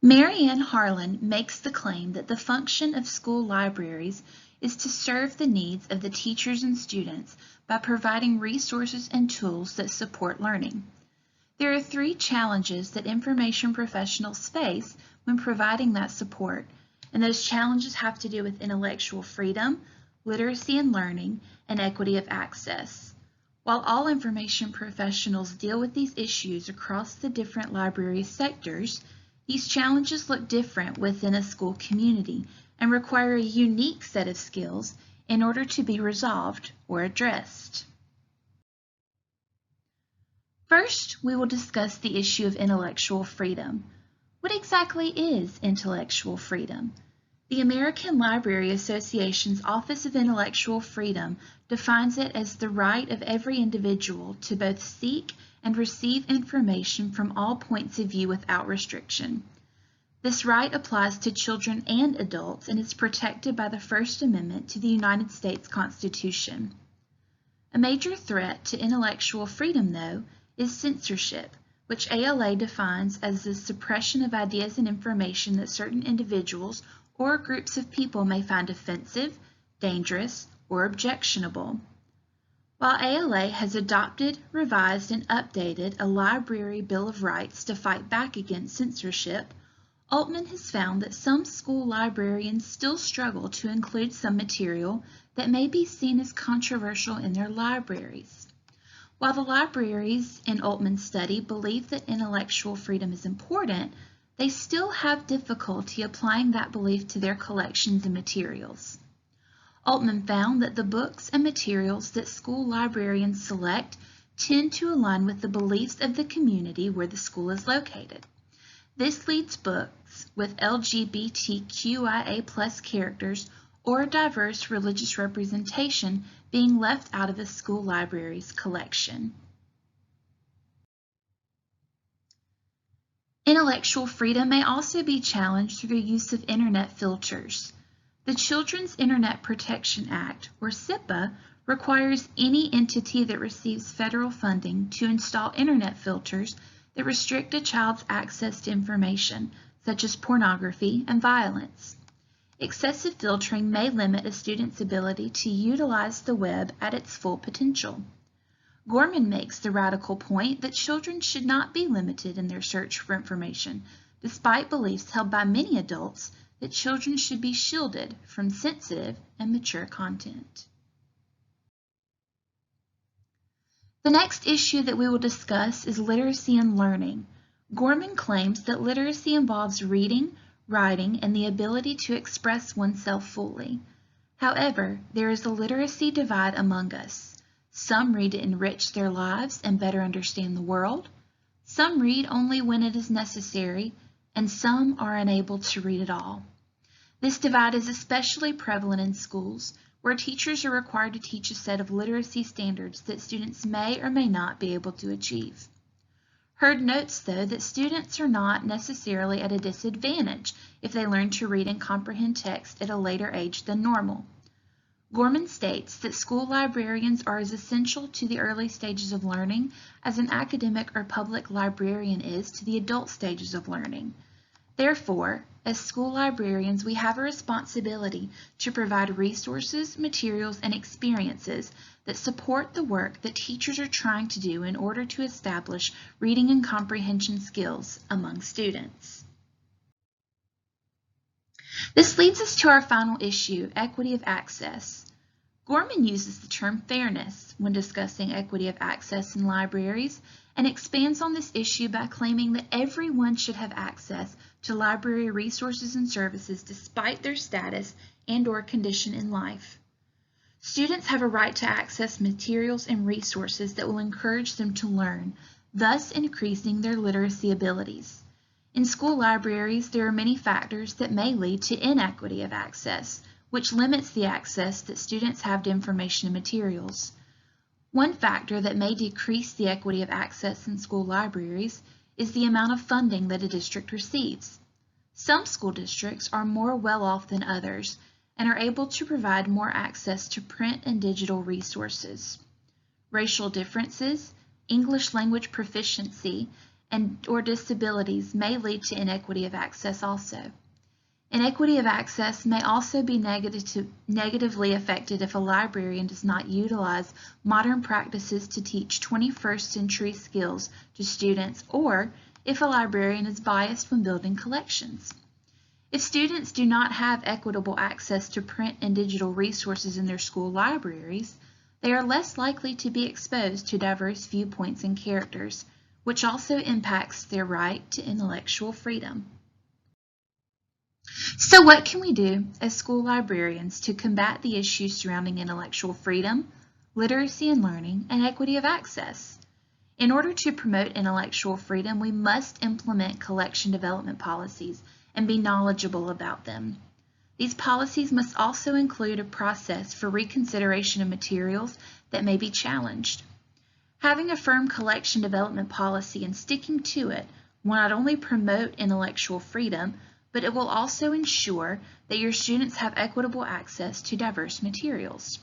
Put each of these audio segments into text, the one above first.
Marianne Harlan makes the claim that the function of school libraries is to serve the needs of the teachers and students by providing resources and tools that support learning. There are three challenges that information professionals face when providing that support, and those challenges have to do with intellectual freedom, literacy and learning, and equity of access. While all information professionals deal with these issues across the different library sectors, these challenges look different within a school community and require a unique set of skills in order to be resolved or addressed. First, we will discuss the issue of intellectual freedom. What exactly is intellectual freedom? The American Library Association's Office of Intellectual Freedom defines it as the right of every individual to both seek and receive information from all points of view without restriction. This right applies to children and adults and is protected by the First Amendment to the United States Constitution. A major threat to intellectual freedom, though, is censorship, which ALA defines as the suppression of ideas and information that certain individuals or groups of people may find offensive, dangerous, or objectionable. While ALA has adopted, revised, and updated a library Bill of Rights to fight back against censorship, Altman has found that some school librarians still struggle to include some material that may be seen as controversial in their libraries. While the libraries in Altman's study believe that intellectual freedom is important, they still have difficulty applying that belief to their collections and materials. Altman found that the books and materials that school librarians select tend to align with the beliefs of the community where the school is located. This leads books with LGBTQIA+ characters or diverse religious representation being left out of a school library's collection. Intellectual freedom may also be challenged through the use of internet filters. The Children's Internet Protection Act, or CIPA, requires any entity that receives federal funding to install internet filters that restrict a child's access to information, such as pornography and violence. Excessive filtering may limit a student's ability to utilize the web at its full potential. Gorman makes the radical point that children should not be limited in their search for information, despite beliefs held by many adults that children should be shielded from sensitive and mature content. The next issue that we will discuss is literacy and learning. Gorman claims that literacy involves reading, writing, and the ability to express oneself fully. However, there is a literacy divide among us. Some read to enrich their lives and better understand the world. Some read only when it is necessary, and some are unable to read at all. This divide is especially prevalent in schools, where teachers are required to teach a set of literacy standards that students may or may not be able to achieve. Hurd notes, though, that students are not necessarily at a disadvantage if they learn to read and comprehend text at a later age than normal. Gorman states that school librarians are as essential to the early stages of learning as an academic or public librarian is to the adult stages of learning. Therefore, as school librarians, we have a responsibility to provide resources, materials, and experiences that support the work that teachers are trying to do in order to establish reading and comprehension skills among students. This leads us to our final issue, equity of access. Gorman uses the term fairness when discussing equity of access in libraries and expands on this issue by claiming that everyone should have access to library resources and services despite their status and/or condition in life. Students have a right to access materials and resources that will encourage them to learn, thus increasing their literacy abilities. In school libraries, there are many factors that may lead to inequity of access, which limits the access that students have to information and materials. One factor that may decrease the equity of access in school libraries is the amount of funding that a district receives. Some school districts are more well off than others and are able to provide more access to print and digital resources. Racial differences, English language proficiency, or disabilities may lead to inequity of access also. Inequity of access may also be negatively affected if a librarian does not utilize modern practices to teach 21st century skills to students, or if a librarian is biased when building collections. If students do not have equitable access to print and digital resources in their school libraries, they are less likely to be exposed to diverse viewpoints and characters, which also impacts their right to intellectual freedom. So what can we do as school librarians to combat the issues surrounding intellectual freedom, literacy and learning, and equity of access? In order to promote intellectual freedom, we must implement collection development policies and be knowledgeable about them. These policies must also include a process for reconsideration of materials that may be challenged. Having a firm collection development policy and sticking to it will not only promote intellectual freedom, but it will also ensure that your students have equitable access to diverse materials.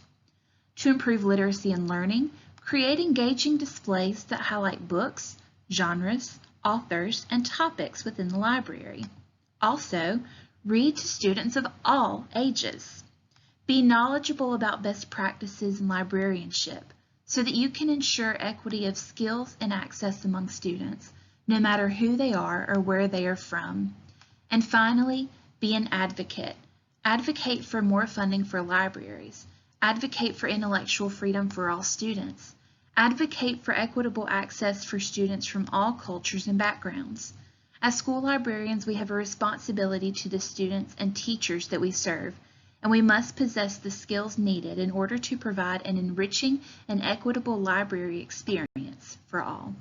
To improve literacy and learning, create engaging displays that highlight books, genres, authors, and topics within the library. Also, read to students of all ages. Be knowledgeable about best practices in librarianship so that you can ensure equity of skills and access among students, no matter who they are or where they are from. And finally, be an advocate. Advocate for more funding for libraries. Advocate for intellectual freedom for all students. Advocate for equitable access for students from all cultures and backgrounds. As school librarians, we have a responsibility to the students and teachers that we serve, and we must possess the skills needed in order to provide an enriching and equitable library experience for all.